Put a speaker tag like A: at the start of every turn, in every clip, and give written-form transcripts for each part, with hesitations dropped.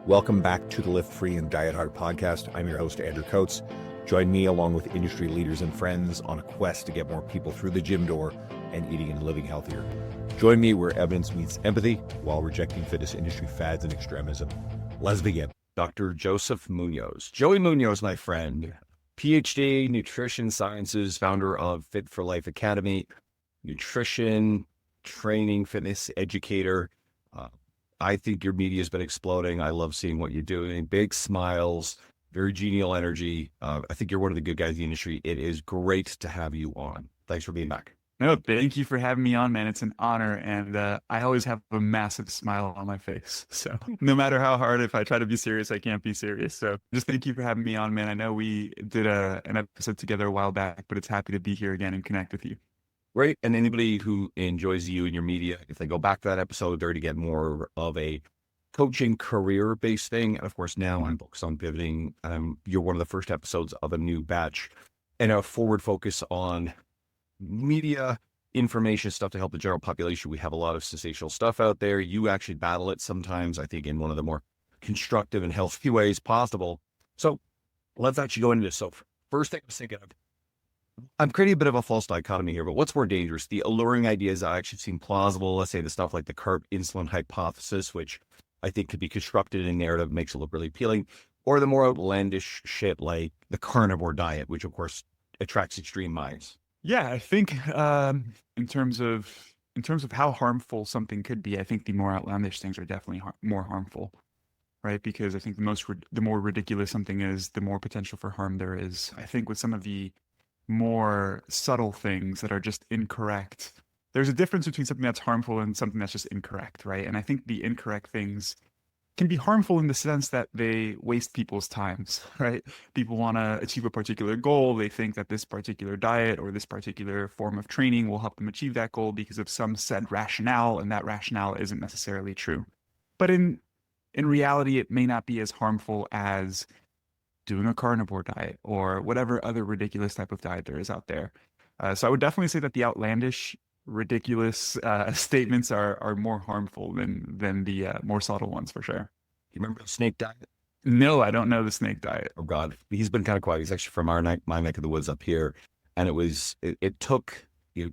A: Welcome back to the Lift Free and Diet Hard podcast. I'm your host, Andrew Coates. Join me along with industry leaders and friends on a quest to get more people through the gym door and eating and living healthier. Join me where evidence meets empathy while rejecting fitness industry fads and extremism. Let's begin. Dr. Joseph Munoz. Joey Munoz, my friend, PhD, nutrition sciences, founder of Fit for Life Academy, nutrition, training, fitness educator. I think your media has been exploding. I love seeing what you're doing. Big smiles, very genial energy. I think you're one of the good guys in the industry. It is great to have you on. Thanks for being back.
B: No, thank you for having me on, man. It's an honor. And I always have a massive smile on my face. So no matter how hard, if I try to be serious, I can't be serious. So just thank you for having me on, man. I know we did an episode together a while back, but it's happy to be here again and connect with you.
A: Great. And anybody who enjoys you and your media, if they go back to that episode, they're to get more of a coaching career-based thing. And of course, now I'm focused on pivoting. You're one of the first episodes of a new batch and a forward focus on media information stuff to help the general population. We have a lot of sensational stuff out there. You actually battle it sometimes, I think, in one of the more constructive and healthy ways possible. So let's actually go into this. So first thing I was thinking of, I'm creating a bit of a false dichotomy here, but what's more dangerous? The alluring ideas that actually seem plausible, let's say the stuff like the carb insulin hypothesis, which I think could be constructed in narrative, makes it look really appealing, or the more outlandish shit like the carnivore diet, which of course attracts extreme minds.
B: Yeah, I think in terms of how harmful something could be, I think the more outlandish things are definitely more harmful, right? Because I think the more ridiculous something is, the more potential for harm there is. I think with some of the more subtle things that are just incorrect, there's a difference between something that's harmful and something that's just incorrect, right? And I think the incorrect things can be harmful in the sense that they waste people's times, right? People want to achieve a particular goal. They think that this particular diet or this particular form of training will help them achieve that goal because of some said rationale, and that rationale isn't necessarily true. But in reality, it may not be as harmful as doing a carnivore diet or whatever other ridiculous type of diet there is out there. So I would definitely say that the outlandish, ridiculous statements are more harmful than the more subtle ones, for sure.
A: You remember the snake diet?
B: No, I don't know the snake diet.
A: Oh God, he's been kind of quiet. He's actually from my neck of the woods up here, and it took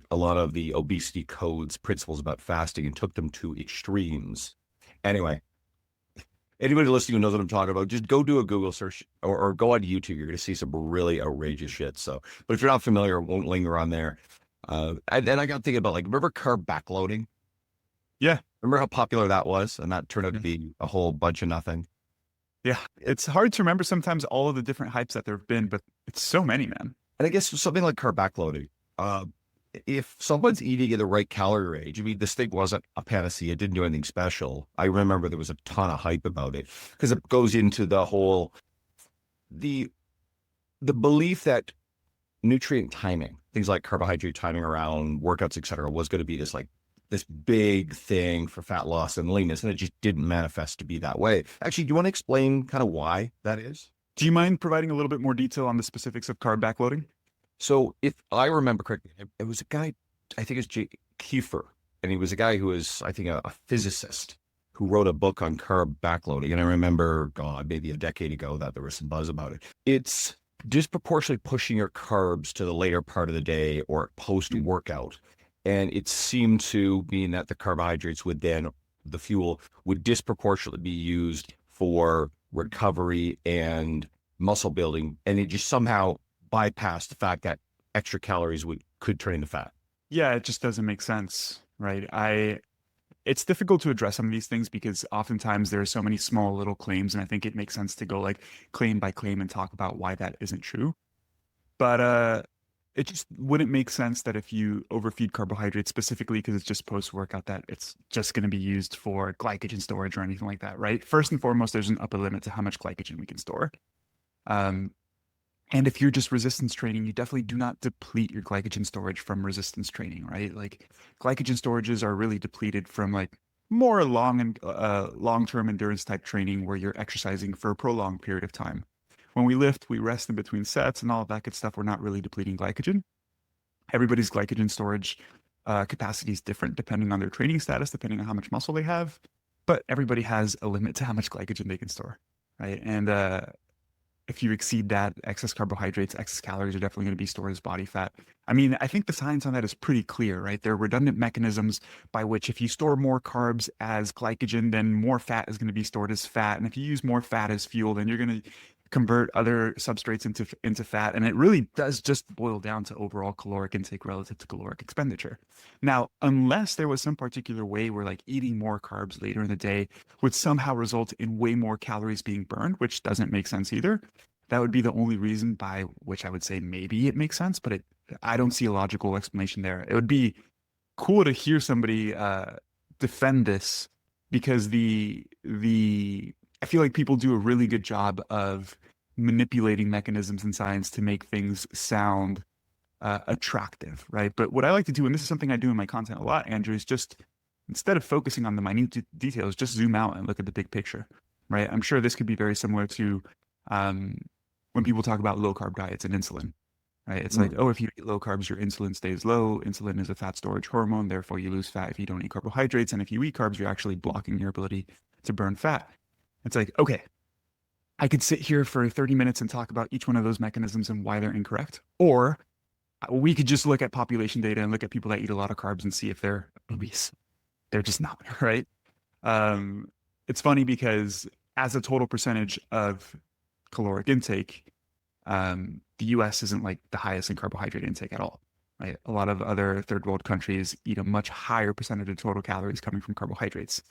A: a lot of the obesity codes, principles about fasting, and took them to extremes. Anyway, anybody listening who knows what I'm talking about, just go do a Google search or go on YouTube. You're going to see some really outrageous shit. So, but if you're not familiar, won't linger on there. And then I got thinking about, like, remember carb backloading?
B: Yeah.
A: Remember how popular that was? And that turned out to be a whole bunch of nothing.
B: Yeah. It's hard to remember sometimes all of the different hypes that there have been, but it's so many, man.
A: And I guess something like carb backloading, if someone's eating in the right calorie range, I mean, this thing wasn't a panacea. It didn't do anything special. I remember there was a ton of hype about it because it goes into the whole, the belief that nutrient timing, things like carbohydrate timing around workouts, etc., was going to be this big thing for fat loss and leanness, and it just didn't manifest to be that way. Actually, do you want to explain kind of why that is?
B: Do you mind providing a little bit more detail on the specifics of carb backloading?
A: So if I remember correctly, it was a guy, I think it's J. Kiefer, and he was a guy who was, I think, a physicist who wrote a book on carb backloading. And I remember, God, maybe a decade ago that there was some buzz about it. It's disproportionately pushing your carbs to the later part of the day or post-workout. And it seemed to mean that the carbohydrates would then, the fuel would disproportionately be used for recovery and muscle building. And it just somehow bypassed the fact that extra calories could turn into fat.
B: Yeah, it just doesn't make sense, right? It's difficult to address some of these things because oftentimes there are so many small little claims, and I think it makes sense to go like claim by claim and talk about why that isn't true. But it just wouldn't make sense that if you overfeed carbohydrates specifically because it's just post-workout, that it's just going to be used for glycogen storage or anything like that, right? First and foremost, there's an upper limit to how much glycogen we can store. And if you're just resistance training, you definitely do not deplete your glycogen storage from resistance training, right? Like glycogen storages are really depleted from like more long-term endurance type training where you're exercising for a prolonged period of time. When we lift, we rest in between sets and all of that good stuff. We're not really depleting glycogen. Everybody's glycogen storage capacity is different depending on their training status, depending on how much muscle they have. but everybody has a limit to how much glycogen they can store, right? And if you exceed that, excess carbohydrates, excess calories are definitely going to be stored as body fat. I mean, I think the science on that is pretty clear, right? There are redundant mechanisms by which if you store more carbs as glycogen, then more fat is going to be stored as fat. And if you use more fat as fuel, then you're going to convert other substrates into fat. And it really does just boil down to overall caloric intake relative to caloric expenditure. Now, unless there was some particular way where like eating more carbs later in the day would somehow result in way more calories being burned, which doesn't make sense either. That would be the only reason by which I would say maybe it makes sense, but I don't see a logical explanation there. It would be cool to hear somebody defend this because I feel like people do a really good job of manipulating mechanisms in science to make things sound attractive, right? But what I like to do, and this is something I do in my content a lot, Andrew, is just instead of focusing on the minute details, just zoom out and look at the big picture, right? I'm sure this could be very similar to when people talk about low carb diets and insulin, right? It's like, oh, if you eat low carbs, your insulin stays low. Insulin is a fat storage hormone, therefore you lose fat if you don't eat carbohydrates. And if you eat carbs, you're actually blocking your ability to burn fat. It's like, okay, I could sit here for 30 minutes and talk about each one of those mechanisms and why they're incorrect. Or we could just look at population data and look at people that eat a lot of carbs and see if they're obese. They're just not, right? It's funny because as a total percentage of caloric intake, the US isn't like the highest in carbohydrate intake at all, right? A lot of other third world countries eat a much higher percentage of total calories coming from carbohydrates.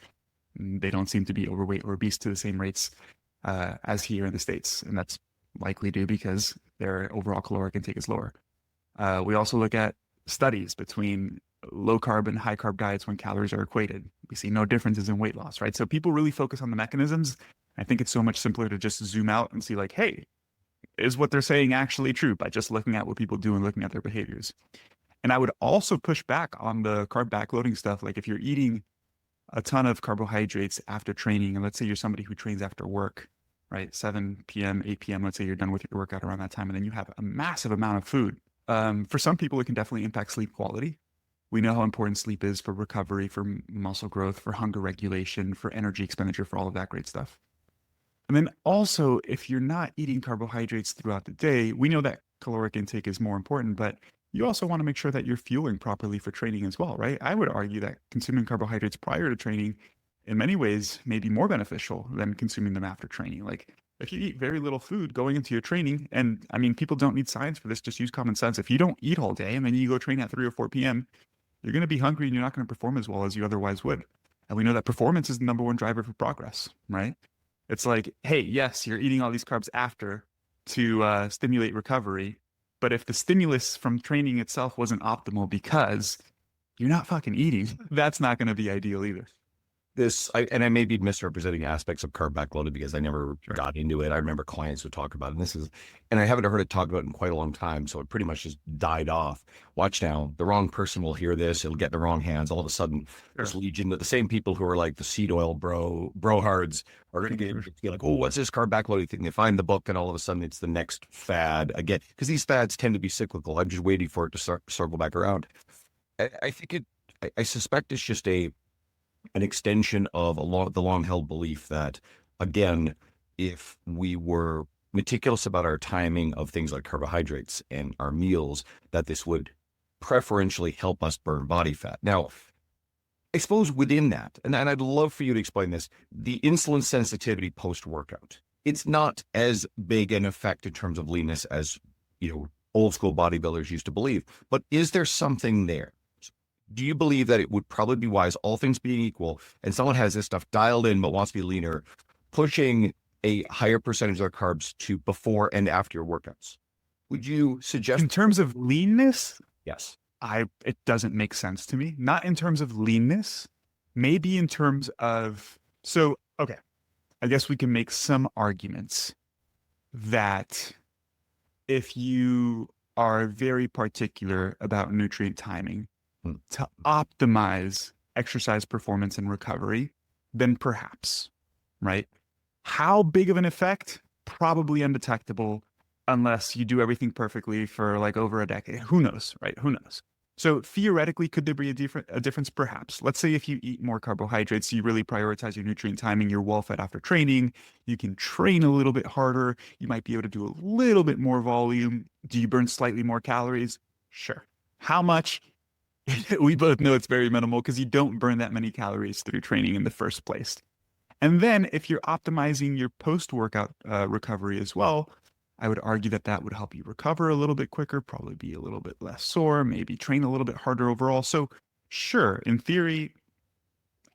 B: They don't seem to be overweight or obese to the same rates as here in the States. And that's likely due because their overall caloric intake is lower. We also look at studies between low carb and high carb diets when calories are equated. We see no differences in weight loss, right? So people really focus on the mechanisms. I think it's so much simpler to just zoom out and see like, hey, is what they're saying actually true by just looking at what people do and looking at their behaviors. And I would also push back on the carb backloading stuff. Like if you're eating a ton of carbohydrates after training, and let's say you're somebody who trains after work, right? 7 p.m., 8 p.m., let's say you're done with your workout around that time, and then you have a massive amount of food. For some people, it can definitely impact sleep quality. We know how important sleep is for recovery, for muscle growth, for hunger regulation, for energy expenditure, for all of that great stuff. And then also, if you're not eating carbohydrates throughout the day, we know that caloric intake is more important, but you also want to make sure that you're fueling properly for training as well, right? I would argue that consuming carbohydrates prior to training in many ways may be more beneficial than consuming them after training. Like if you eat very little food going into your training, and I mean, people don't need science for this, just use common sense. If you don't eat all day and then you go train at 3 or 4 p.m., you're going to be hungry and you're not going to perform as well as you otherwise would. And we know that performance is the number one driver for progress, right? It's like, hey, yes, you're eating all these carbs after to stimulate recovery. But if the stimulus from training itself wasn't optimal because you're not fucking eating, that's not going to be ideal either.
A: And I may be misrepresenting aspects of carb backloaded because I never got into it. I remember clients would talk about it. And I haven't heard it talked about in quite a long time. So it pretty much just died off. Watch now, the wrong person will hear this. It'll get in the wrong hands. All of a sudden, this legion, the same people who are like the seed oil brohards are going to get like, oh, what's this carb backloading thing? They find the book and all of a sudden it's the next fad again. Because these fads tend to be cyclical. I'm just waiting for it to circle back around. I suspect it's just an extension of the long-held belief that, again, if we were meticulous about our timing of things like carbohydrates and our meals, that this would preferentially help us burn body fat. Now, I suppose within that, and I'd love for you to explain this, the insulin sensitivity post-workout, it's not as big an effect in terms of leanness as, old school bodybuilders used to believe, but is there something there? Do you believe that it would probably be wise, all things being equal, and someone has this stuff dialed in but wants to be leaner, pushing a higher percentage of their carbs to before and after your workouts? Would you suggest?
B: In terms of leanness?
A: Yes.
B: It doesn't make sense to me. Not in terms of leanness, maybe in terms of, okay, I guess we can make some arguments that if you are very particular about nutrient timing, to optimize exercise performance and recovery, then perhaps, right? How big of an effect? Probably undetectable unless you do everything perfectly for like over a decade. Who knows, right? Who knows? So theoretically, could there be a difference? Perhaps. Let's say if you eat more carbohydrates, you really prioritize your nutrient timing, you're well fed after training, you can train a little bit harder, you might be able to do a little bit more volume. Do you burn slightly more calories? Sure. How much? We both know it's very minimal because you don't burn that many calories through training in the first place. And then if you're optimizing your post-workout recovery as well, I would argue that that would help you recover a little bit quicker, probably be a little bit less sore, maybe train a little bit harder overall. So, sure, in theory,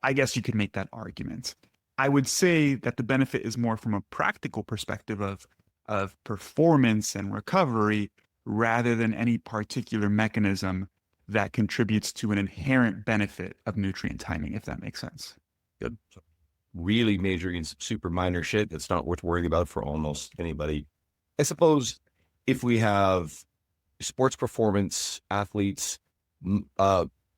B: I guess you could make that argument. I would say that the benefit is more from a practical perspective of performance and recovery rather than any particular mechanism that contributes to an inherent benefit of nutrient timing, if that makes sense.
A: Good. So really majoring in some super minor shit that's not worth worrying about for almost anybody. I suppose if we have sports performance athletes,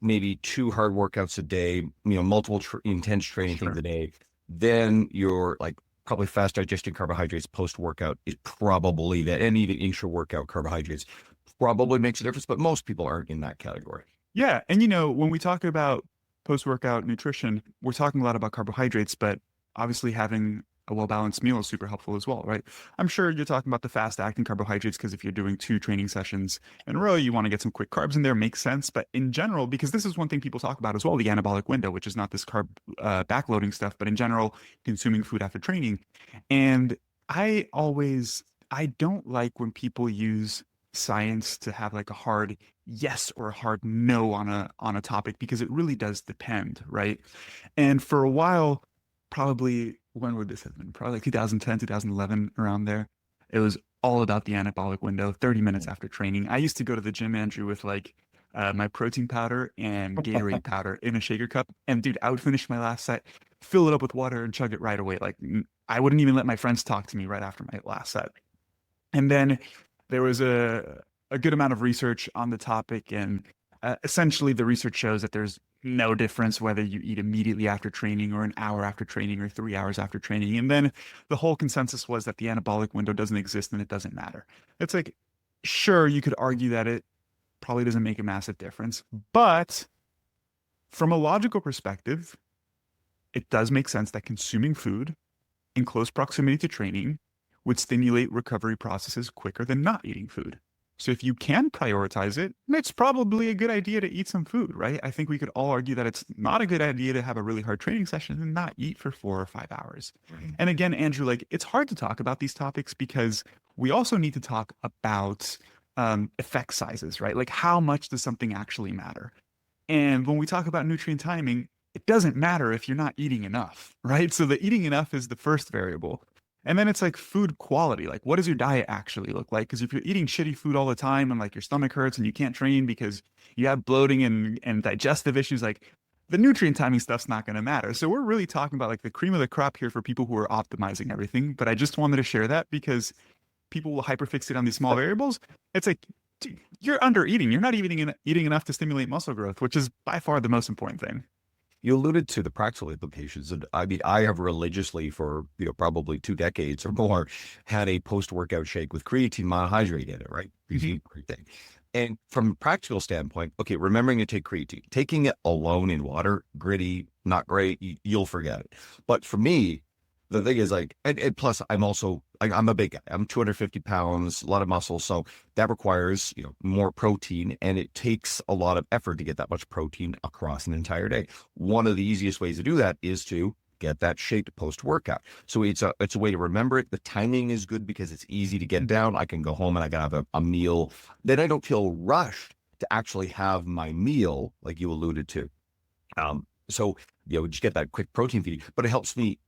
A: maybe 2 hard workouts a day, multiple intense training things a day, then you're like probably fast digesting carbohydrates post workout is probably that, and even intra workout carbohydrates probably makes a difference, but most people aren't in that category.
B: Yeah. And when we talk about post workout nutrition, we're talking a lot about carbohydrates, but obviously having a well-balanced meal is super helpful as well, right? I'm sure you're talking about the fast-acting carbohydrates because if you're doing 2 training sessions in a row, you want to get some quick carbs in there, makes sense. But in general, because this is one thing people talk about as well, the anabolic window, which is not this carb backloading stuff, but in general, consuming food after training. And I don't like when people use science to have like a hard yes or a hard no on a topic because it really does depend, right? And for a while, probably when would this have been? Probably like 2010, 2011, around there. It was all about the anabolic window, 30 minutes after training. I used to go to the gym, Andrew, with like my protein powder and Gatorade powder in a shaker cup. And dude, I would finish my last set, fill it up with water and chug it right away. Like I wouldn't even let my friends talk to me right after my last set. And then there was a good amount of research on the topic. And essentially the research shows that there's no difference whether you eat immediately after training or an hour after training or 3 hours after training. And then the whole consensus was that the anabolic window doesn't exist and it doesn't matter. It's like, sure, you could argue that it probably doesn't make a massive difference, but from a logical perspective, it does make sense that consuming food in close proximity to training would stimulate recovery processes quicker than not eating food. So if you can prioritize it, it's probably a good idea to eat some food, right? I think we could all argue that it's not a good idea to have a really hard training session and not eat for 4 or 5 hours. Right. And again, Andrew, like it's hard to talk about these topics because we also need to talk about effect sizes, right? Like how much does something actually matter? And when we talk about nutrient timing, it doesn't matter if you're not eating enough, right? So the eating enough is the first variable. And then it's like food quality. Like, what does your diet actually look like? Because if you're eating shitty food all the time and like your stomach hurts and you can't train because you have bloating and digestive issues, like the nutrient timing stuff's not going to matter. So we're really talking about like the cream of the crop here for people who are optimizing everything. But I just wanted to share that because people will hyperfixate on these small variables. It's like, dude, you're under eating. You're not even eating enough to stimulate muscle growth, which is by far the most important thing.
A: You alluded to the practical implications. And I mean, I have religiously for, probably 2 decades or more had a post-workout shake with creatine monohydrate in it, right? Creatine. And from a practical standpoint, okay, remembering to take creatine, taking it alone in water, gritty, not great, you'll forget it. But for me, the thing is like, and plus I'm also, I'm a big guy. I'm 250 pounds, a lot of muscle. So that requires, more protein, and it takes a lot of effort to get that much protein across an entire day. One of the easiest ways to do that is to get that shake post workout. So it's a way to remember it. The timing is good because it's easy to get down. I can go home and I can have a meal. Then I don't feel rushed to actually have my meal like you alluded to. So, just get that quick protein feeding, but it helps me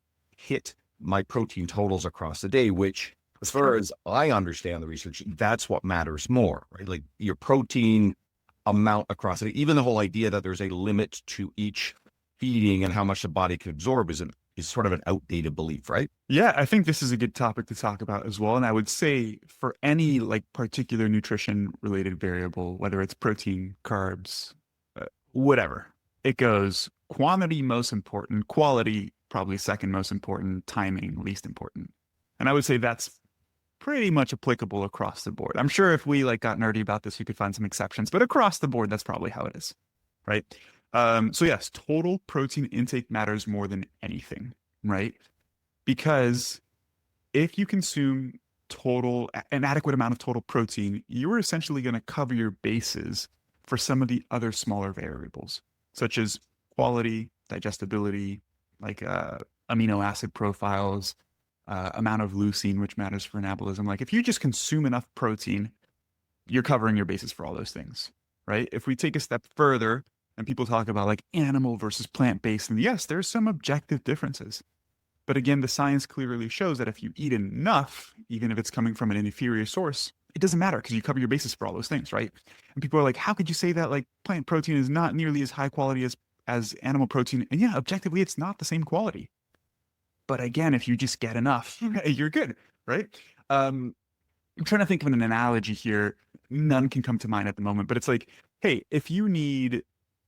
A: hit my protein totals across the day, which as far as I understand the research, that's what matters more, right? Like your protein amount across it, even the whole idea that there's a limit to each feeding and how much the body can absorb is sort of an outdated belief, right?
B: Yeah, I think this is a good topic to talk about as well. And I would say for any like particular nutrition related variable, whether it's protein, carbs, whatever, it goes quantity most important, quality probably second most important, timing least important. And I would say that's pretty much applicable across the board. I'm sure if we like got nerdy about this, you could find some exceptions, but across the board, that's probably how it is, right? So yes, total protein intake matters more than anything, right? Because if you consume an adequate amount of total protein, you're essentially going to cover your bases for some of the other smaller variables, such as quality, digestibility, like amino acid profiles, amount of leucine, which matters for anabolism. Like if you just consume enough protein, you're covering your bases for all those things, right? If we take a step further and people talk about like animal versus plant-based, and yes, there's some objective differences. But again, the science clearly shows that if you eat enough, even if it's coming from an inferior source, it doesn't matter because you cover your bases for all those things, right? And people are like, how could you say that like plant protein is not nearly as high quality as animal protein? And yeah, objectively, it's not the same quality. But again, if you just get enough, you're good, right? I'm trying to think of an analogy here. None can come to mind at the moment, but it's like, hey, if you need,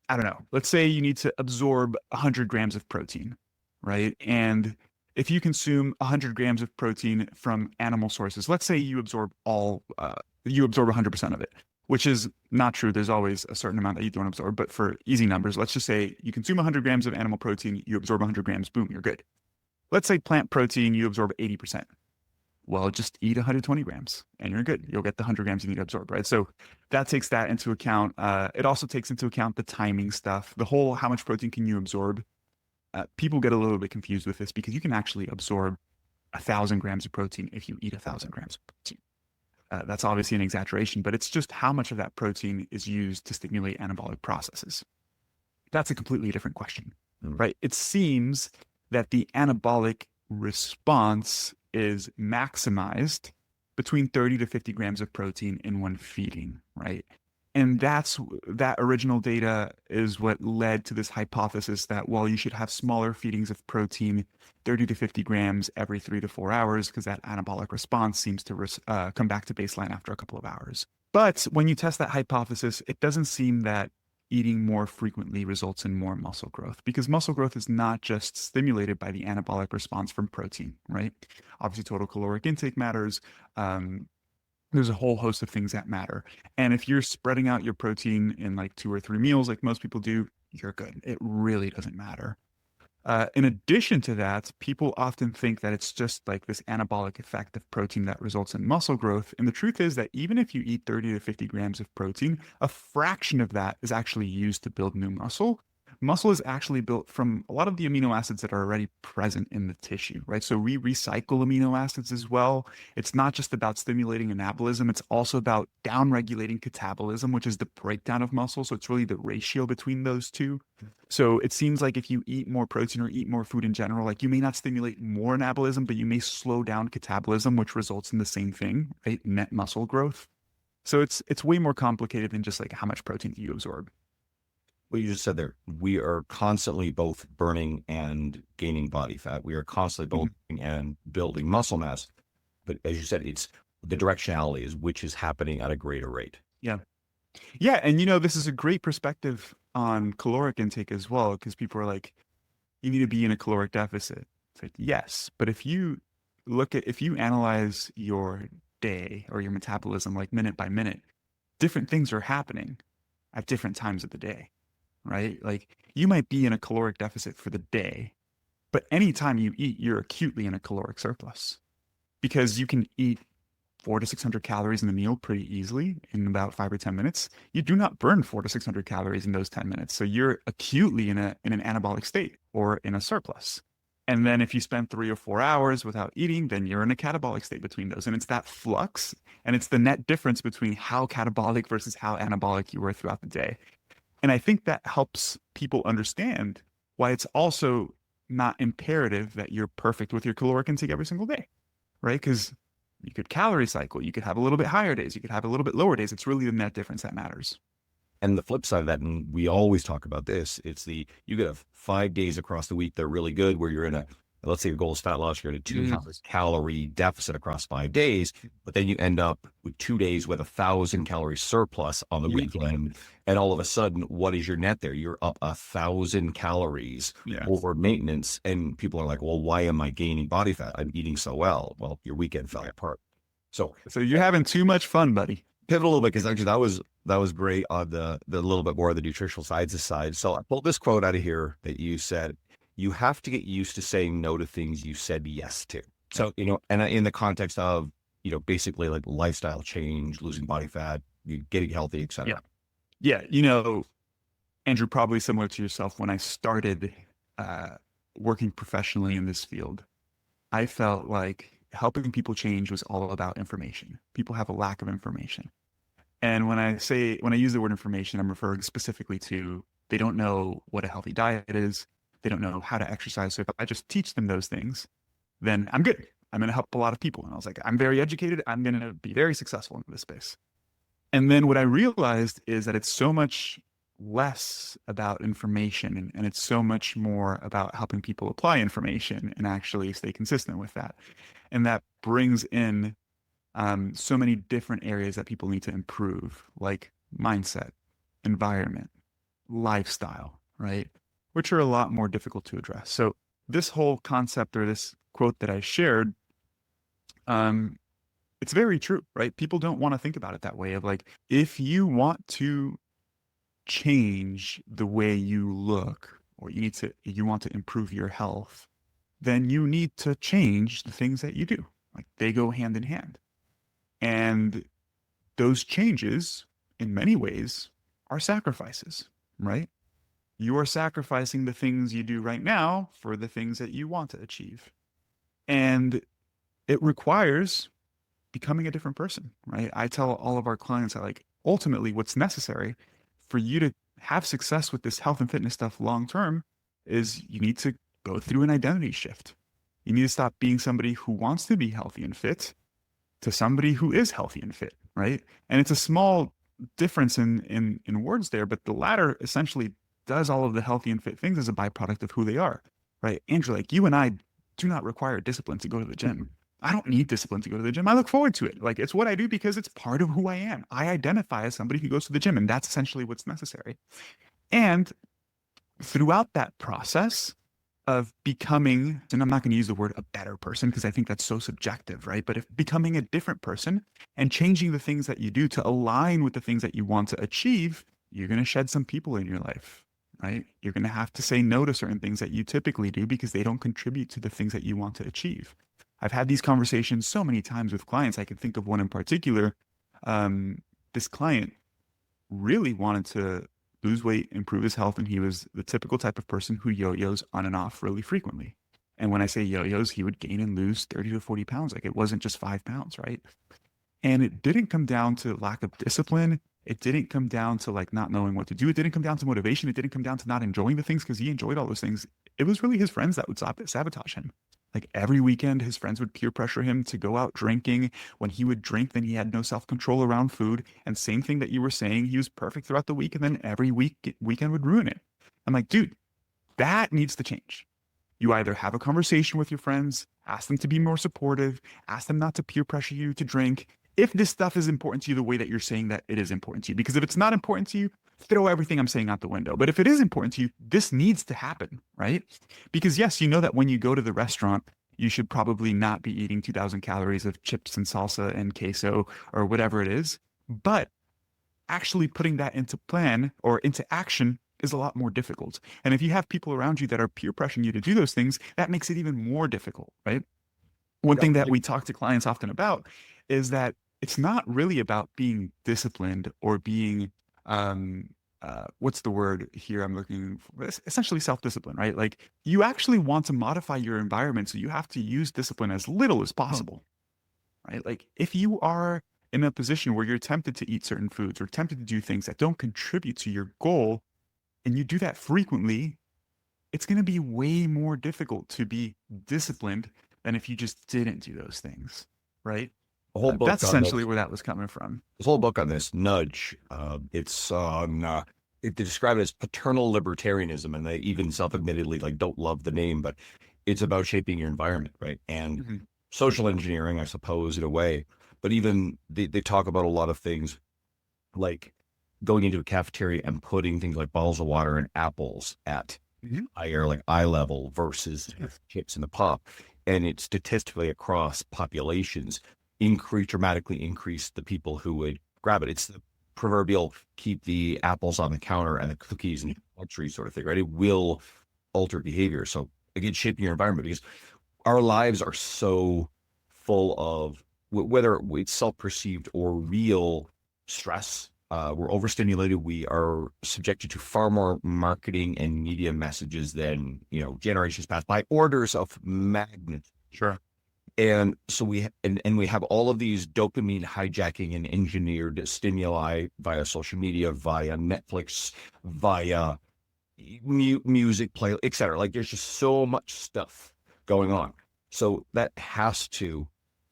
B: I don't know, let's say you need to absorb 100 grams of protein, right? And if you consume 100 grams of protein from animal sources, let's say you absorb 100% of it, which is not true. There's always a certain amount that you don't absorb, but for easy numbers, let's just say you consume 100 grams of animal protein, you absorb 100 grams, boom, you're good. Let's say plant protein, you absorb 80%. Well, just eat 120 grams and you're good. You'll get the 100 grams you need to absorb, right? So that takes that into account. It also takes into account the timing stuff, the whole how much protein can you absorb. People get a little bit confused with this because you can actually absorb 1,000 grams of protein if you eat 1,000 grams of protein. That's obviously an exaggeration, but it's just how much of that protein is used to stimulate anabolic processes. That's a completely different question, right? It seems that the anabolic response is maximized between 30 to 50 grams of protein in one feeding, right? And that original data is what led to this hypothesis that, well, you should have smaller feedings of protein, 30 to 50 grams every 3 to 4 hours, because that anabolic response seems to come back to baseline after a couple of hours. But when you test that hypothesis, it doesn't seem that eating more frequently results in more muscle growth, because muscle growth is not just stimulated by the anabolic response from protein, right? Obviously, total caloric intake matters. There's a whole host of things that matter. And if you're spreading out your protein in like 2 or 3 meals, like most people do, you're good. It really doesn't matter. In addition to that, people often think that it's just like this anabolic effect of protein that results in muscle growth. And the truth is that even if you eat 30 to 50 grams of protein, a fraction of that is actually used to build new muscle. Muscle is actually built from a lot of the amino acids that are already present in the tissue, right? So we recycle amino acids as well. It's not just about stimulating anabolism. It's also about downregulating catabolism, which is the breakdown of muscle. So it's really the ratio between those two. So it seems like if you eat more protein or eat more food in general, like you may not stimulate more anabolism, but you may slow down catabolism, which results in the same thing, right? Net muscle growth. So it's way more complicated than just like how much protein do you absorb.
A: Well, you just said there, we are constantly both burning and gaining body fat. We are constantly both burning and building muscle mass. But as you said, it's the directionality is which is happening at a greater rate.
B: Yeah. Yeah. And, this is a great perspective on caloric intake as well, because people are like, you need to be in a caloric deficit. It's like, yes. But if you analyze your day or your metabolism, like minute by minute, different things are happening at different times of the day. Right? Like you might be in a caloric deficit for the day, but anytime you eat, you're acutely in a caloric surplus because you can eat 400 to 600 calories in a meal pretty easily in about 5 or 10 minutes. You do not burn 400 to 600 calories in those 10 minutes. So you're acutely in an anabolic state or in a surplus. And then if you spend 3 or 4 hours without eating, then you're in a catabolic state between those. And it's that flux and it's the net difference between how catabolic versus how anabolic you were throughout the day. And I think that helps people understand why it's also not imperative that you're perfect with your caloric intake every single day, right? Because you could calorie cycle, you could have a little bit higher days, you could have a little bit lower days. It's really the net difference that matters.
A: And the flip side of that, and we always talk about this, it's you could have 5 days across the week that are really good where you're in let's say your goal is fat loss, you're in a 200 calorie deficit across 5 days, but then you end up with 2 days with 1,000 calorie surplus on the weekend. And all of a sudden, what is your net there? You're up 1,000 calories over maintenance. And people are like, well, why am I gaining body fat? I'm eating so well. Well, your weekend fell apart. So
B: So you're having too much fun, buddy.
A: pivot a little bit because actually that was great on the little bit more of the nutritional side. So I pulled this quote out of here that you said, you have to get used to saying no to things you said yes to. So, and in the context of, basically like lifestyle change, losing body fat, getting healthy, et cetera.
B: Yeah. Andrew, probably similar to yourself, when I started working professionally in this field, I felt like helping people change was all about information. People have a lack of information. And when I use the word information, I'm referring specifically to they don't know what a healthy diet is. They don't know how to exercise. So if I just teach them those things, then I'm good. I'm going to help a lot of people. And I was like, I'm very educated. I'm going to be very successful in this space. And then what I realized is that it's so much less about information and it's so much more about helping people apply information and actually stay consistent with that. And that brings in so many different areas that people need to improve, like mindset, environment, lifestyle, right? Which are a lot more difficult to address. So this whole concept or this quote that I shared, it's very true, right? People don't want to think about it that way of like, if you want to change the way you look or you want to improve your health, then you need to change the things that you do. Like they go hand in hand. And those changes, in many ways, are sacrifices, right? You are sacrificing the things you do right now for the things that you want to achieve. And it requires becoming a different person, right? I tell all of our clients that like ultimately what's necessary for you to have success with this health and fitness stuff long term is you need to go through an identity shift. You need to stop being somebody who wants to be healthy and fit to somebody who is healthy and fit, right? And it's a small difference in words there, but the latter essentially does all of the healthy and fit things as a byproduct of who they are, right? Andrew, like you and I do not require discipline to go to the gym. I don't need discipline to go to the gym. I look forward to it. Like it's what I do because it's part of who I am. I identify as somebody who goes to the gym, and that's essentially what's necessary. And throughout that process of becoming, and I'm not going to use the word a better person because I think that's so subjective, right? But if becoming a different person and changing the things that you do to align with the things that you want to achieve, you're going to shed some people in your life, right? You're going to have to say no to certain things that you typically do because they don't contribute to the things that you want to achieve. I've had these conversations so many times with clients. I can think of one in particular. This client really wanted to lose weight, improve his health, and he was the typical type of person who yo-yos on and off really frequently. And when I say yo-yos, he would gain and lose 30 to 40 pounds. Like it wasn't just 5 pounds, right? And it didn't come down to lack of discipline. It didn't come down to like not knowing what to do. It didn't come down to motivation. It didn't come down to not enjoying the things because he enjoyed all those things. It was really his friends that would sabotage him. Like every weekend, his friends would peer pressure him to go out drinking. When he would drink, then he had no self-control around food. And same thing that you were saying, he was perfect throughout the week. And then every weekend would ruin it. I'm like, dude, that needs to change. You either have a conversation with your friends, ask them to be more supportive, ask them not to peer pressure you to drink. If this stuff is important to you the way that you're saying that it is important to you, because if it's not important to you, throw everything I'm saying out the window. But if it is important to you, this needs to happen, right? Because yes, you know that when you go to the restaurant, you should probably not be eating 2,000 calories of chips and salsa and queso or whatever it is. But actually putting that into plan or into action is a lot more difficult. And if you have people around you that are peer pressuring you to do those things, that makes it even more difficult, right? One thing that we talk to clients often about is that it's not really about being disciplined or being what's the word here I'm looking for? It's essentially self-discipline, right? Like you actually want to modify your environment, so you have to use discipline as little as possible, right? Like if you are in a position where you're tempted to eat certain foods or tempted to do things that don't contribute to your goal, and you do that frequently, it's going to be way more difficult to be disciplined than if you just didn't do those things, right?
A: A whole book
B: That's
A: on
B: essentially
A: this.
B: where that was coming from.
A: This whole book on this, Nudge. It's on. They describe it as paternal libertarianism, and they even self-admittedly like don't love the name, but it's about shaping your environment, right? And social engineering, I suppose, in a way. But even they talk about a lot of things like going into a cafeteria and putting things like bottles of water and apples at eye level versus chips in the pop. And it's statistically across populations, dramatically increase the people who would grab it. It's the proverbial keep the apples on the counter and the cookies and luxury sort of thing, right? It will alter behavior. So again, shaping your environment, because our lives are so full of whether it's self-perceived or real stress. We're overstimulated. We are subjected to far more marketing and media messages than, generations past by orders of magnitude.
B: Sure.
A: And so we have all of these dopamine hijacking and engineered stimuli via social media, via Netflix, via music play, etc. Like there's just so much stuff going on. So that has to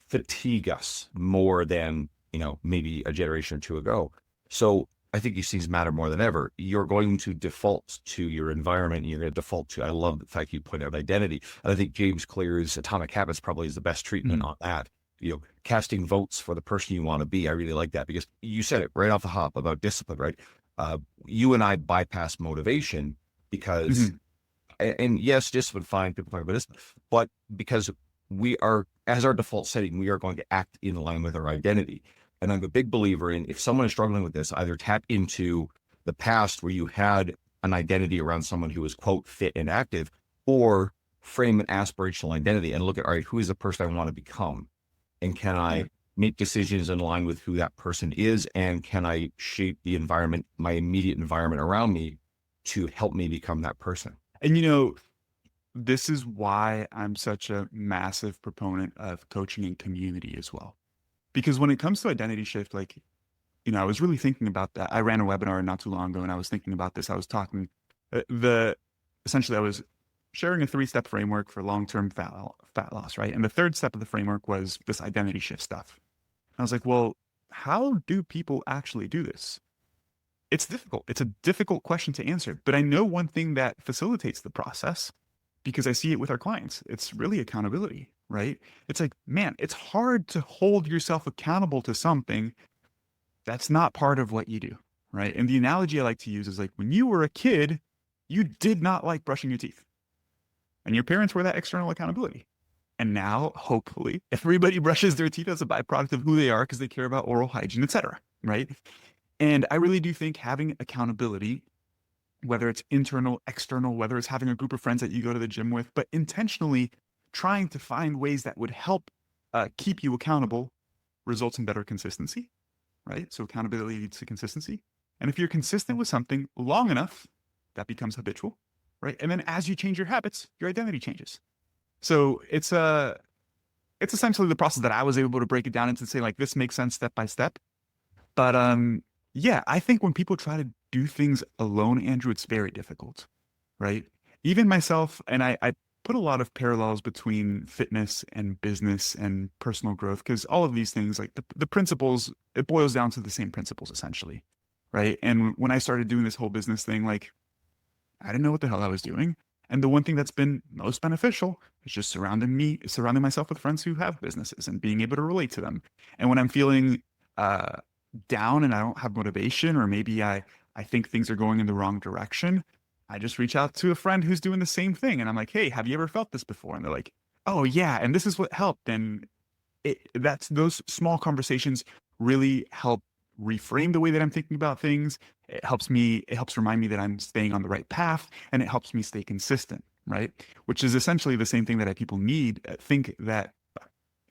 A: fatigue us more than, maybe a generation or two ago. So I think these things matter more than ever. You're going to default to your environment. And you're going to default to, I love the fact you point out identity. And I think James Clear's Atomic Habits probably is the best treatment on that. Casting votes for the person you want to be. I really like that, because you said it right off the hop about discipline, right? You and I bypass motivation because, and yes, discipline, fine, people talk about this, but because we are, as our default setting, we are going to act in line with our identity. And I'm a big believer in, if someone is struggling with this, either tap into the past where you had an identity around someone who was, quote, fit and active, or frame an aspirational identity and look at, all right, who is the person I want to become? And can I make decisions in line with who that person is? And can I shape the environment, my immediate environment around me, to help me become that person?
B: And this is why I'm such a massive proponent of coaching and community as well. Because when it comes to identity shift, I was really thinking about that. I ran a webinar not too long ago, and I was thinking about this. I was talking, essentially I was sharing a 3-step framework for long-term fat loss, right? And the third step of the framework was this identity shift stuff. I was like, well, how do people actually do this? It's difficult. It's a difficult question to answer, but I know one thing that facilitates the process, because I see it with our clients. It's really accountability, right? It's like, man, it's hard to hold yourself accountable to something that's not part of what you do, right? And the analogy I like to use is like, when you were a kid, you did not like brushing your teeth, and your parents were that external accountability. And now, hopefully, everybody brushes their teeth as a byproduct of who they are, because they care about oral hygiene, etc., right? And I really do think having accountability, whether it's internal, external, whether it's having a group of friends that you go to the gym with, but intentionally trying to find ways that would help keep you accountable, results in better consistency, right? So accountability leads to consistency. And if you're consistent with something long enough, that becomes habitual, right? And then as you change your habits, your identity changes. So it's essentially the process that I was able to break it down into, say, like, this makes sense step by step. But yeah, I think when people try to do things alone, Andrew, it's very difficult, right? Even myself, and I put a lot of parallels between fitness and business and personal growth, because all of these things, like the principles, it boils down to the same principles essentially, right? And when I started doing this whole business thing, like, I didn't know what the hell I was doing. And the one thing that's been most beneficial is just surrounding myself with friends who have businesses and being able to relate to them. And when I'm feeling down and I don't have motivation, or maybe I think things are going in the wrong direction, I just reach out to a friend who's doing the same thing. And I'm like, hey, have you ever felt this before? And they're like, oh yeah, and this is what helped. And those small conversations really help reframe the way that I'm thinking about things. It helps remind me that I'm staying on the right path, and it helps me stay consistent, right? Which is essentially the same thing that people need.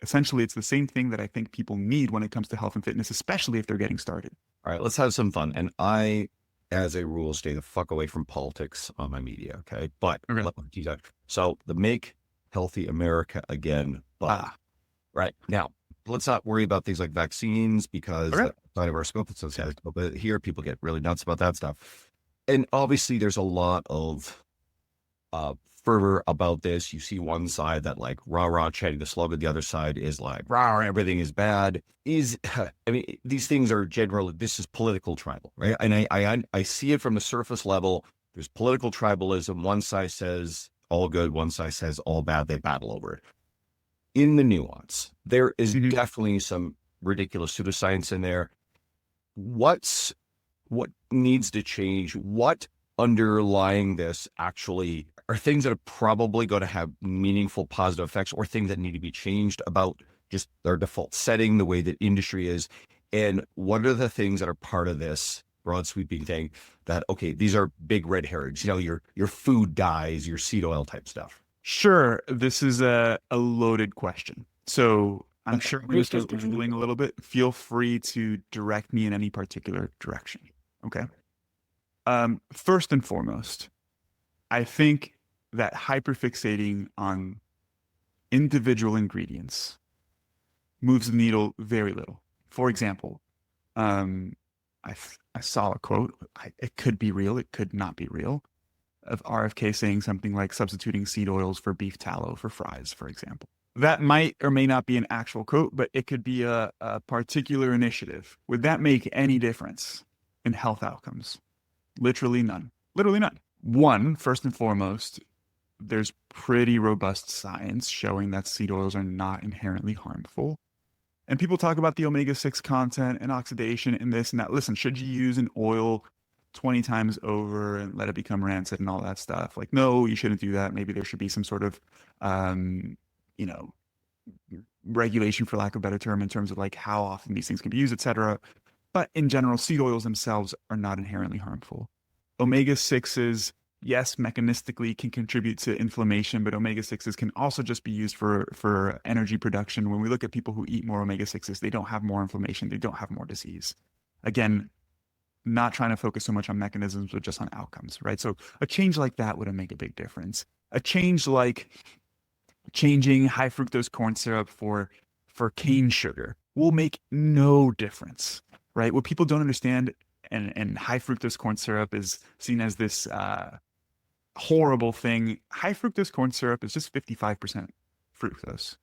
B: Essentially, it's the same thing that I think people need when it comes to health and fitness, especially if they're getting started.
A: All right, let's have some fun. And I, as a rule, stay the fuck away from politics on my media, okay? But
B: Okay.
A: So the Make Healthy America Again, right now, let's not worry about things like vaccines, because that's outside of our scope. But here, people get really nuts about that stuff. And obviously, there's a lot of fervor about this. You see one side that like rah chanting the slogan, the other side is like rah, everything is bad. These things are generally, this is political tribal, right? And I see it from the surface level. There's political tribalism. One side says all good, one side says all bad. They battle over it. In the nuance, there is definitely some ridiculous pseudoscience in there. What needs to change? What underlying this actually are things that are probably going to have meaningful positive effects, or things that need to be changed about just our default setting, the way that industry is. And what are the things that are part of this broad sweeping thing that, okay, these are big red herrings, your food dyes, your seed oil type stuff?
B: Sure, this is a loaded question. So I'm sure I'm going to start rambling a little bit. Feel free to direct me in any particular direction. Okay. First and foremost, I think that hyperfixating on individual ingredients moves the needle very little. For example, I saw a quote. It could be real. It could not be real. Of RFK saying something like substituting seed oils for beef tallow for fries, for example. That might or may not be an actual quote, but it could be a particular initiative. Would that make any difference in health outcomes? Literally none. Literally none. One, first and foremost, there's pretty robust science showing that seed oils are not inherently harmful. And people talk about the omega-6 content and oxidation and this and that. Listen, should you use an oil 20 times over and let it become rancid and all that stuff? Like, no, you shouldn't do that. Maybe there should be some sort of, regulation, for lack of a better term, in terms of like how often these things can be used, etc. But in general, seed oils themselves are not inherently harmful. Omega-6s, yes, mechanistically can contribute to inflammation, but omega-6s can also just be used for energy production. When we look at people who eat more omega-6s, they don't have more inflammation, they don't have more disease. Again, not trying to focus so much on mechanisms, but just on outcomes, right? So a change like that would make a big difference. A change like changing high fructose corn syrup for cane sugar will make no difference, right? What people don't understand, and high fructose corn syrup is seen as this horrible thing. High fructose corn syrup is just 55% fructose.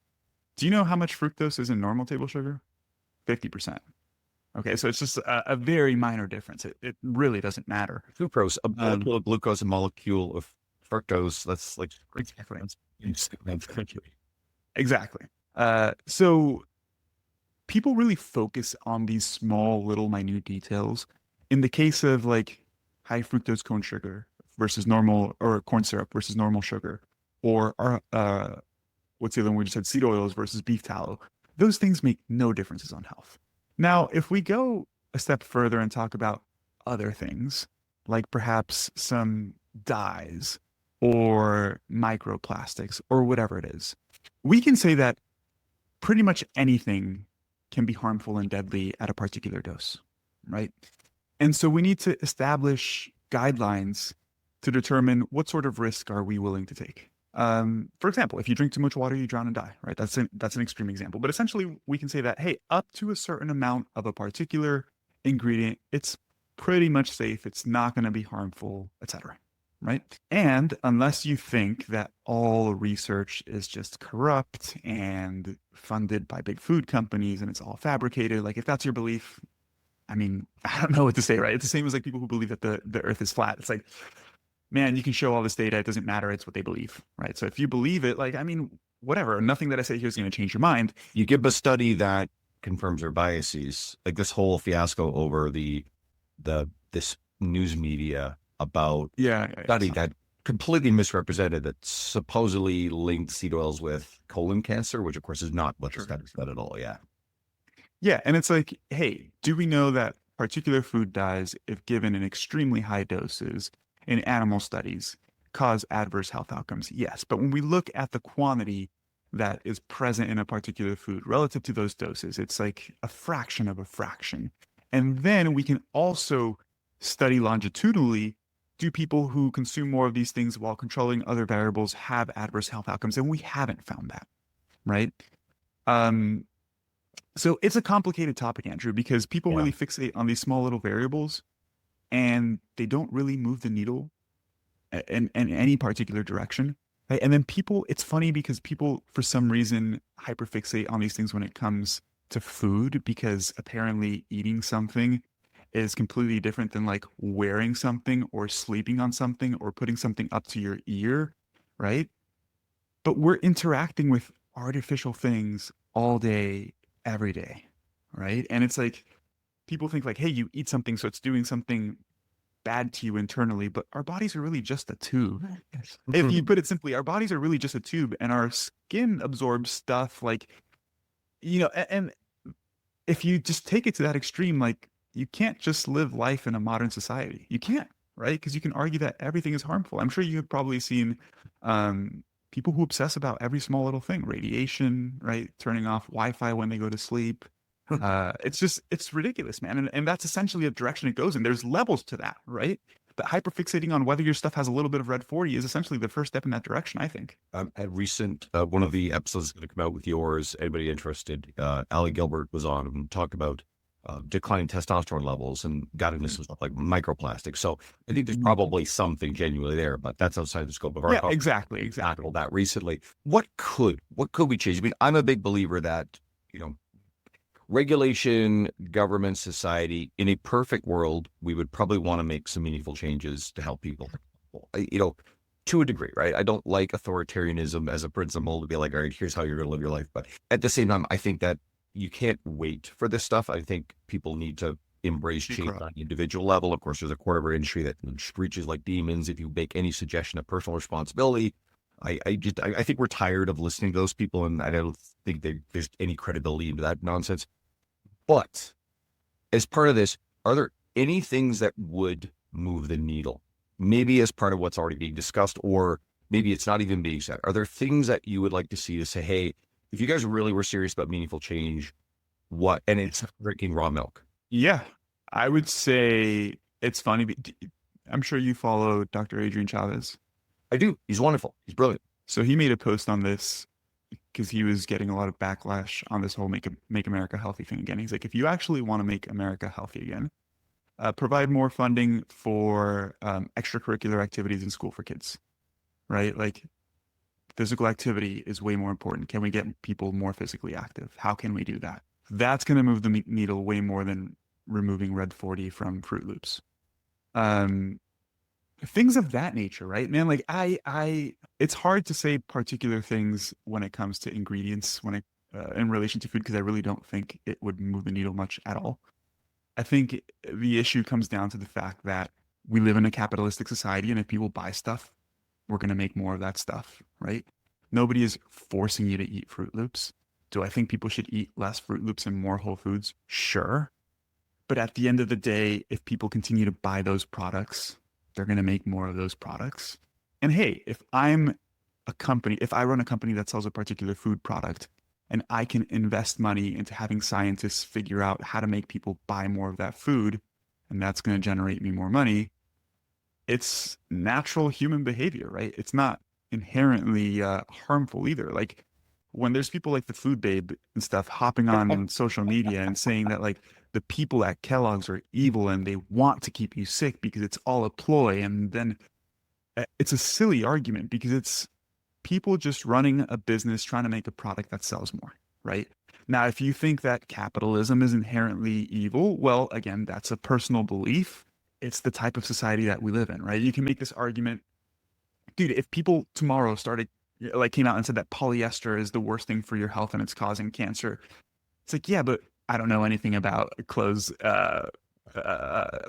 B: Do you know how much fructose is in normal table sugar? 50%. Okay, so it's just a very minor difference. It really doesn't matter.
A: Sucrose, a molecule of glucose, a molecule of fructose. That's like
B: exactly. So people really focus on these small, little, minute details. In the case of like high fructose corn sugar versus normal, or corn syrup versus normal sugar, or what's the other one we just said? Seed oils versus beef tallow. Those things make no differences on health. Now, if we go a step further and talk about other things, like perhaps some dyes or microplastics or whatever it is, we can say that pretty much anything can be harmful and deadly at a particular dose, right? And so we need to establish guidelines to determine what sort of risk are we willing to take. For example, if you drink too much water, you drown and die, right? That's an extreme example. But essentially, we can say that, hey, up to a certain amount of a particular ingredient, it's pretty much safe. It's not going to be harmful, etc. Right? And unless you think that all research is just corrupt and funded by big food companies and it's all fabricated, like if that's your belief, I mean, I don't know what to say, right? It's the same as like people who believe that the earth is flat. It's like, man, you can show all this data. It doesn't matter. It's what they believe, right? So if you believe it, like, I mean, whatever, nothing that I say here is going to change your mind.
A: You give a study that confirms their biases, like this whole fiasco over this news media about study that completely misrepresented, that supposedly linked seed oils with colon cancer, which of course is not what the study said at all.
B: Yeah. And it's like, hey, do we know that particular food dyes, if given in extremely high doses in animal studies, cause adverse health outcomes? Yes. But when we look at the quantity that is present in a particular food relative to those doses, it's like a fraction of a fraction. And then we can also study longitudinally, do people who consume more of these things while controlling other variables have adverse health outcomes? And we haven't found that, right? So it's a complicated topic, Andrew, because people really fixate on these small little variables and they don't really move the needle in any particular direction. Right? And then people, it's funny because people, for some reason, hyperfixate on these things when it comes to food, because apparently eating something is completely different than like wearing something or sleeping on something or putting something up to your ear, right? But we're interacting with artificial things all day, every day, right? And it's like, people think like, hey, you eat something, so it's doing something bad to you internally, but our bodies are really just a tube. If you put it simply, our bodies are really just a tube, and our skin absorbs stuff like, and if you just take it to that extreme, like you can't just live life in a modern society. You can't, right? Because you can argue that everything is harmful. I'm sure you've probably seen people who obsess about every small little thing, radiation, right? Turning off Wi-Fi when they go to sleep. It's ridiculous, man. And that's essentially a direction it goes in. There's levels to that, right? But hyperfixating on whether your stuff has a little bit of red 40 is essentially the first step in that direction, I think.
A: At recent, one of the episodes is going to come out with yours. Anybody interested? Ali Gilbert was on and talked about declining testosterone levels and got into some stuff like microplastics. So I think there's probably something genuinely there, but that's outside the scope of our
B: Yeah, exactly.
A: tackled that recently. What could we change? I mean, I'm a big believer that, regulation, government, society, in a perfect world, we would probably want to make some meaningful changes to help people, to a degree, right? I don't like authoritarianism as a principle to be like, all right, here's how you're going to live your life. But at the same time, I think that you can't wait for this stuff. I think people need to embrace change on the individual level. Of course, there's a quarter of our industry that screeches like demons if you make any suggestion of personal responsibility. I think we're tired of listening to those people, and I don't think there's any credibility into that nonsense. But as part of this, are there any things that would move the needle? Maybe as part of what's already being discussed, or maybe it's not even being said. Are there things that you would like to see to say, hey, if you guys really were serious about meaningful change, what? And it's drinking raw milk.
B: Yeah, I would say it's funny. I'm sure you follow Dr. Adrian Chavez.
A: I do. He's wonderful. He's brilliant.
B: So he made a post on this because he was getting a lot of backlash on this whole make America healthy thing again. He's like, if you actually want to make America healthy again, provide more funding for extracurricular activities in school for kids, right? Like physical activity is way more important. Can we get people more physically active? How can we do that? That's going to move the needle way more than removing red 40 from Fruit Loops. Things of that nature, right, man? Like it's hard to say particular things when it comes to ingredients in relation to food, because I really don't think it would move the needle much at all. I think the issue comes down to the fact that we live in a capitalistic society, and if people buy stuff, we're going to make more of that stuff, right? Nobody is forcing you to eat Fruit Loops. Do I think people should eat less Fruit Loops and more Whole Foods? Sure. But at the end of the day, if people continue to buy those products, they're going to make more of those products. And hey, if I run a company that sells a particular food product, and I can invest money into having scientists figure out how to make people buy more of that food, and that's going to generate me more money, it's natural human behavior, right? It's not inherently harmful either. Like when there's people like the Food Babe and stuff hopping on social media and saying that like the people at Kellogg's are evil and they want to keep you sick because it's all a ploy, and then it's a silly argument because it's people just running a business trying to make a product that sells more, right? Now, if you think that capitalism is inherently evil, well, again, that's a personal belief. It's the type of society that we live in, right? You can make this argument, dude, if people tomorrow came out and said that polyester is the worst thing for your health and it's causing cancer, it's like, yeah, but I don't know anything about clothes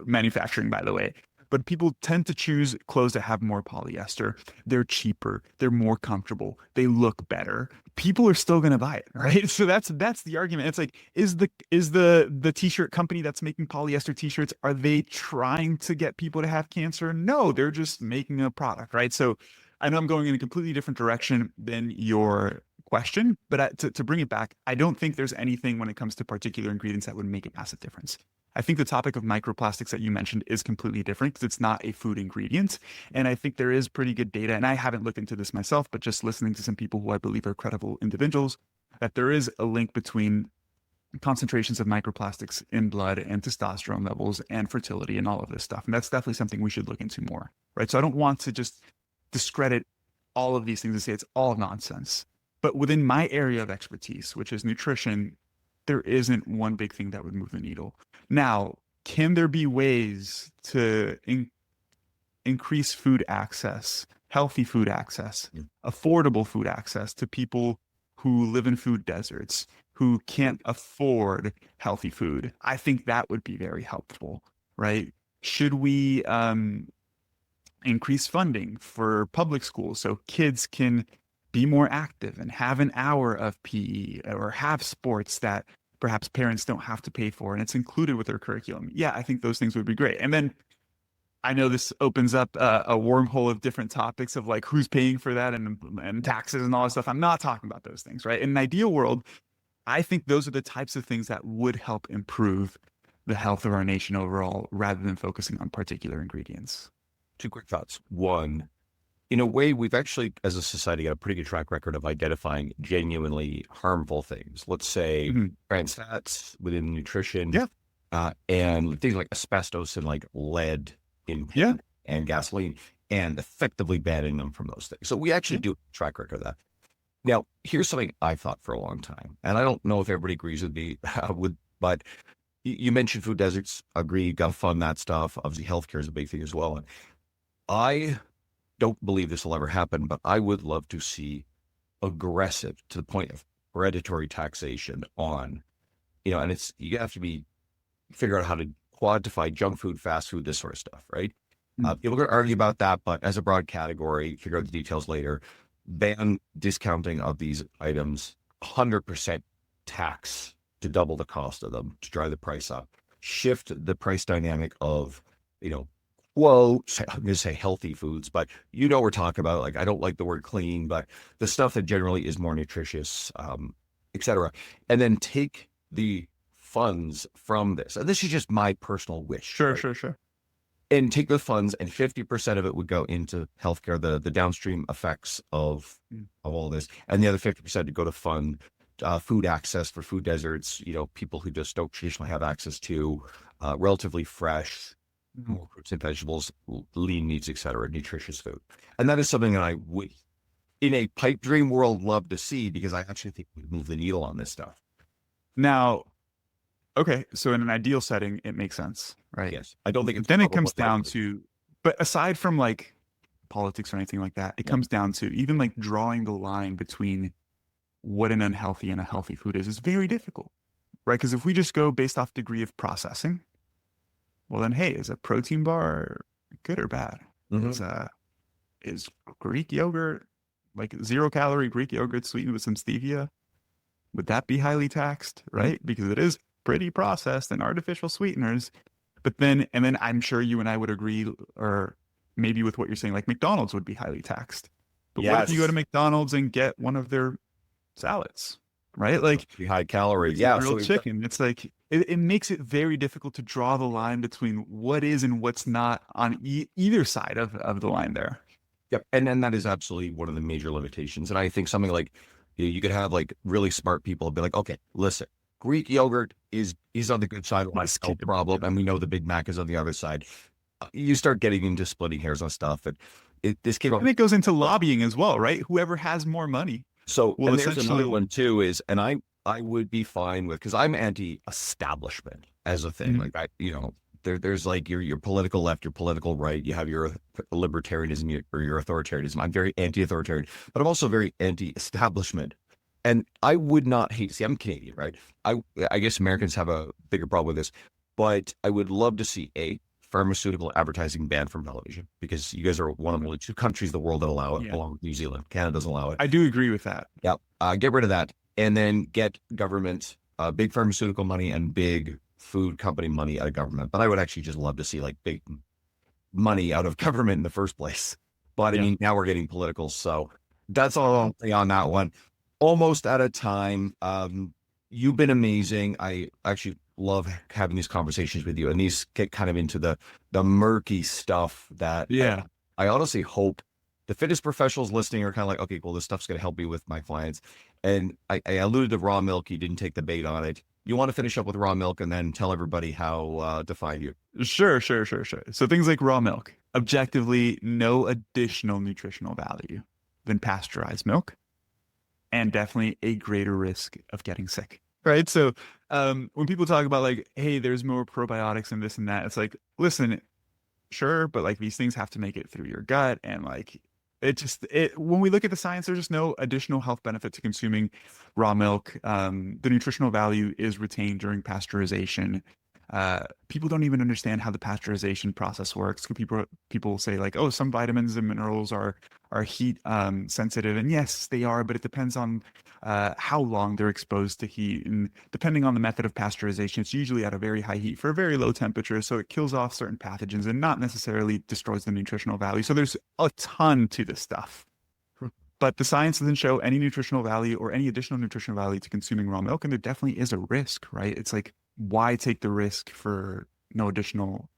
B: manufacturing, by the way. But people tend to choose clothes that have more polyester. They're cheaper. They're more comfortable. They look better. People are still going to buy it, right? So that's the argument. It's like, is the t-shirt company that's making polyester t-shirts, are they trying to get people to have cancer? No, they're just making a product, right? So I know I'm going in a completely different direction than your question, but to bring it back, I don't think there's anything when it comes to particular ingredients that would make a massive difference. I think the topic of microplastics that you mentioned is completely different because it's not a food ingredient. And I think there is pretty good data, and I haven't looked into this myself, but just listening to some people who I believe are credible individuals, that there is a link between concentrations of microplastics in blood and testosterone levels and fertility and all of this stuff. And that's definitely something we should look into more, right? So I don't want to just discredit all of these things and say it's all nonsense. But within my area of expertise, which is nutrition, there isn't one big thing that would move the needle. Now, can there be ways to increase food access, healthy food access, affordable food access to people who live in food deserts, who can't afford healthy food? I think that would be very helpful, right? Should we increase funding for public schools so kids can be more active and have an hour of PE or have sports that perhaps parents don't have to pay for and it's included with their curriculum. Yeah, I think those things would be great. And then I know this opens up a wormhole of different topics of like who's paying for that and taxes and all that stuff. I'm not talking about those things, right? In an ideal world, I think those are the types of things that would help improve the health of our nation overall rather than focusing on particular ingredients.
A: Two quick thoughts. One, in a way, we've actually, as a society, got a pretty good track record of identifying genuinely harmful things. Let's say trans fats within nutrition, and things like asbestos and like lead in and gasoline, and effectively banning them from those things. So we actually do a track record of that. Now, here's something I thought for a long time, and I don't know if everybody agrees with me, but you mentioned food deserts. Agree, got to fund that stuff. Obviously, healthcare is a big thing as well. And I don't believe this will ever happen, but I would love to see aggressive to the point of predatory taxation on, and it's, you have to figure out how to quantify junk food, fast food, this sort of stuff, right? People are going to argue about that, but as a broad category, figure out the details later. Ban discounting of these items, 100% tax to double the cost of them to drive the price up. Shift the price dynamic of, quote, I'm going to say healthy foods, but we're talking about, like, I don't like the word clean, but the stuff that generally is more nutritious, et cetera. And then take the funds from this. And this is just my personal wish.
B: Sure.
A: And take the funds, and 50% of it would go into healthcare, the downstream effects of all this. And the other 50% to go to fund food access for food deserts, people who just don't traditionally have access to relatively fresh, more fruits and vegetables, lean meats, et cetera, nutritious food. And that is something that I would, in a pipe dream world, love to see, because I actually think we move the needle on this stuff.
B: Now, okay, so in an ideal setting, it makes sense, right?
A: Yes. I don't think it's...
B: Then it comes down to, but aside from like politics or anything like that, it comes down to even like drawing the line between what an unhealthy and a healthy food is very difficult, right? Because if we just go based off degree of processing, well then, hey, is a protein bar good or bad? Is Greek yogurt, like 0-calorie Greek yogurt sweetened with some stevia, would that be highly taxed, right? Because it is pretty processed and artificial sweeteners. But then, and then I'm sure you and I would agree, or maybe with what you're saying, like McDonald's would be highly taxed. But what if you go to McDonald's and get one of their salads, right? Like
A: high calorie,
B: grilled chicken. It's like, it makes it very difficult to draw the line between what is and what's not on either side of the line there.
A: Yep. And then that is absolutely one of the major limitations. And I think something like, you could have like really smart people be like, okay, listen, Greek yogurt is on the good side of my health problem, and we know the Big Mac is on the other side. You start getting into splitting hairs on stuff, and
B: it goes into lobbying as well, right? Whoever has more money.
A: So, and there's another one too, is, and I would be fine with, because I'm anti-establishment as a thing. Like there's like your political left, your political right. You have your libertarianism or your authoritarianism. I'm very anti-authoritarian, but I'm also very anti-establishment. And I would not hate, see, I'm Canadian, right? I guess Americans have a bigger problem with this, but I would love to see pharmaceutical advertising banned from television, because you guys are one of only 2 countries in the world that allow it, along with New Zealand. Canada doesn't allow it.
B: I do agree with that.
A: Yeah. Get rid of that, and then get government, big pharmaceutical money and big food company money out of government. But I would actually just love to see like big money out of government in the first place. But I mean, now we're getting political. So that's all I'll say on that one. Almost out of time. You've been amazing. I actually love having these conversations with you, and these get kind of into the murky stuff that I honestly hope the fitness professionals listening are kind of like, okay, well, this stuff's going to help me with my clients. And I alluded to raw milk. You didn't take the bait on it. You want to finish up with raw milk and then tell everybody how to find you.
B: Sure. So things like raw milk, objectively, no additional nutritional value than pasteurized milk, and definitely a greater risk of getting sick. Right. So when people talk about like, hey, there's more probiotics and this and that, it's like, listen, sure, but like these things have to make it through your gut, and like when we look at the science, there's just no additional health benefit to consuming raw milk. The nutritional value is retained during pasteurization. People don't even understand how the pasteurization process works. People say like, oh, some vitamins and minerals are heat sensitive, and yes, they are, but it depends on how long they're exposed to heat, and depending on the method of pasteurization, it's usually at a very high heat for a very low temperature, so it kills off certain pathogens and not necessarily destroys the nutritional value. So there's a ton to this stuff. But the science doesn't show any nutritional value or any additional nutritional value to consuming raw milk. And there definitely is a risk, right? It's like, why take the risk for no additional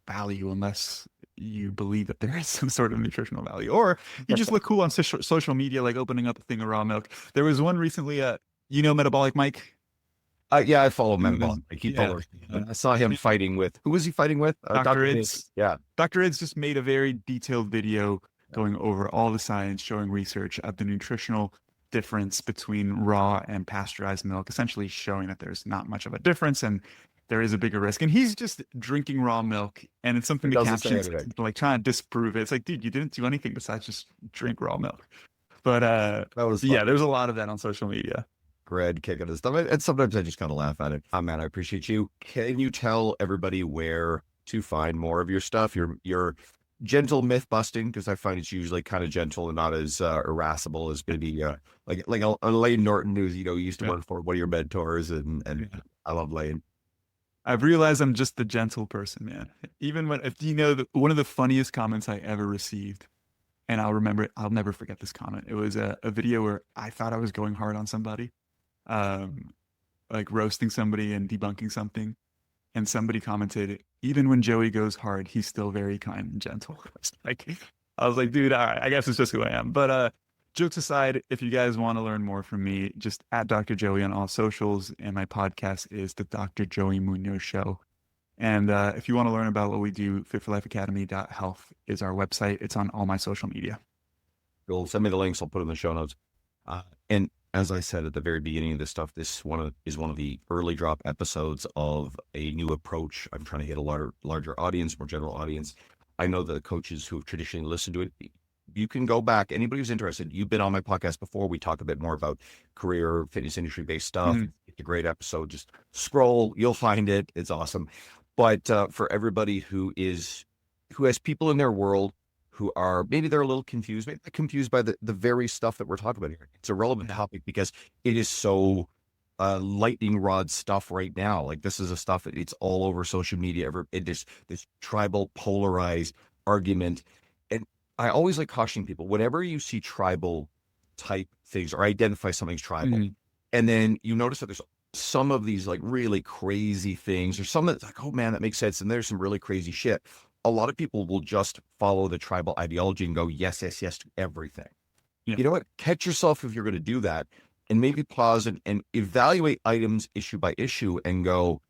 B: value unless you believe that there is some sort of nutritional value? Or you just look cool on social media, like opening up a thing of raw milk. There was one recently, Metabolic Mike?
A: Yeah, I follow Metabolic.
B: Yeah.
A: I saw him fighting with, who was he fighting with?
B: Dr.
A: Ids. Yeah.
B: Dr. Ids just made a very detailed video going over all the science, showing research of the nutritional difference between raw and pasteurized milk, essentially showing that there's not much of a difference and there is a bigger risk. And he's just drinking raw milk, and it's something the captions like trying to disprove it. It's like, dude, you didn't do anything besides just drink raw milk. But yeah, there's a lot of that on social media.
A: Bread kicking his stomach, and sometimes I just kind of laugh at it. Man, I appreciate you. Can you tell everybody where to find more of your stuff? Your gentle myth busting, because I find it's usually kind of gentle and not as irascible as going to be like a Lane Norton, who's used to work for one of your mentors, and I love Lane.
B: I've realized I'm just the gentle person, man. Even when, if one of the funniest comments I ever received, and I'll never forget this comment. It was a video where I thought I was going hard on somebody, like roasting somebody and debunking something. And somebody commented, even when Joey goes hard, he's still very kind and gentle. I was like, dude, all right, I guess it's just who I am. But jokes aside, if you guys want to learn more from me, just at Dr. Joey on all socials. And my podcast is the Dr. Joey Munoz Show. And if you want to learn about what we do, fitforlifeacademy.health is our website. It's on all my social media.
A: You'll send me the links. I'll put it in the show notes. And as I said at the very beginning of this stuff, this is one of the early drop episodes of a new approach. I'm trying to hit a larger audience, more general audience. I know the coaches who have traditionally listened to it, you can go back. Anybody who's interested, you've been on my podcast before. We talk a bit more about career fitness industry based stuff. It's a great episode. Just scroll, you'll find it. It's awesome. But for everybody who has people in their world who are, maybe they're a little confused, maybe they're confused by the very stuff that we're talking about here. It's a relevant topic because it is so lightning rod stuff right now. Like, this is a stuff, it's all over social media. It is this tribal polarized argument. And I always like cautioning people, whenever you see tribal type things or identify something's tribal, and then you notice that there's some of these like really crazy things, or some that's like, oh man, that makes sense. And there's some really crazy shit. A lot of people will just follow the tribal ideology and go, yes to everything. Yeah. You know what? Catch yourself if you're going to do that, and maybe pause and evaluate items issue by issue and go,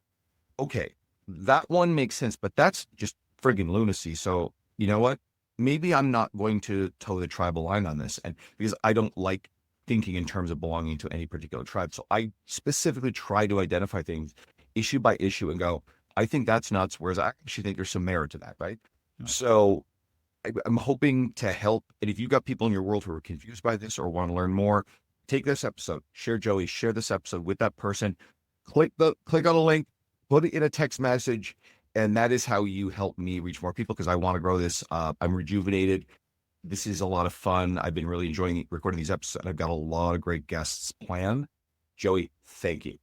A: okay, that one makes sense, but that's just friggin' lunacy. So you know what? Maybe I'm not going to toe the tribal line on this, and because I don't like thinking in terms of belonging to any particular tribe. So I specifically try to identify things issue by issue and go, I think that's nuts, whereas I actually think there's some merit to that, right? So I'm hoping to help. And if you've got people in your world who are confused by this or want to learn more, take this episode, share this episode with that person, click on a link, put it in a text message, and that is how you help me reach more people, because I want to grow this. I'm rejuvenated. This is a lot of fun. I've been really enjoying recording these episodes. I've got a lot of great guests planned. Joey, thank you.